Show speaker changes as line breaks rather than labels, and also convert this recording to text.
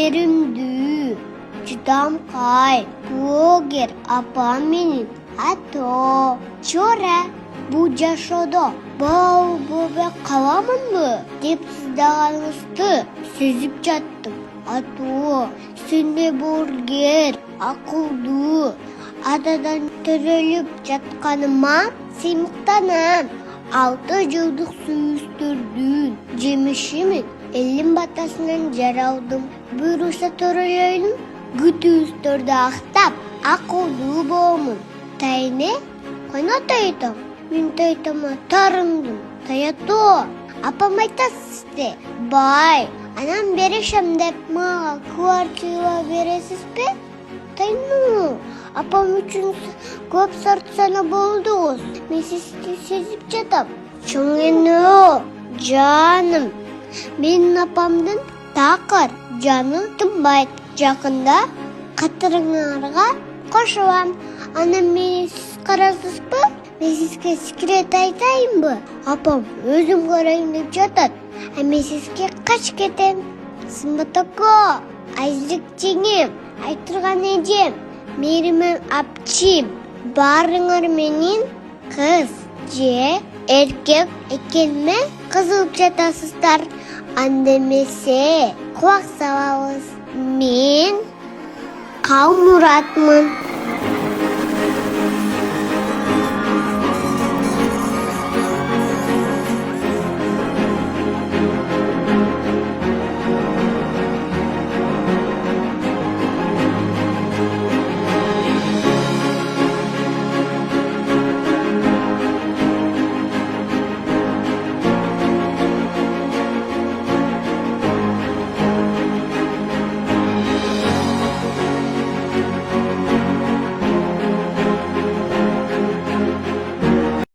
мейірімді, шыдамкай, блогер апам менен ато. Чора, бұл жашоодо бау болбой каламынбы деп сыздағаныңызды сезіп жаттым. Ато, сенде блогер, акылдуу, атадан төрөлүп жатканыма сыймыктанам. 6 жылдык сүйүстөрдүн жемишимин элим батасынан жаралдым. Буйруса төрөлөйүн, күтүүстөрдү актап, акылдуу боломун. Тайне, кайна тайтам? Мен тайтама тарындым. Таято, апам айтасызды. Бай, анам беришем деп мага квартира бересизби? Тайну, апам үчүн көп сартсана болдуңуз. Мен сизди сезип жатам. Чоңено, жаным. Менин апамдын такыр жаны тынбайт. Жакында катырыңарга кошулам. Аны мени сиз карасызбы? Мен сизге секрет айтайынбы? Апам өзүм карайын деп жатат. Мен сизге кач кетем. Сымбатако, айзык жеңем, айтырган эжем, мейримем апчим, баарыңар менин кыз же эркек экениме кызыгып жатасыздар. Анда эмесе кулак салабыз. Мен Калмуратмын.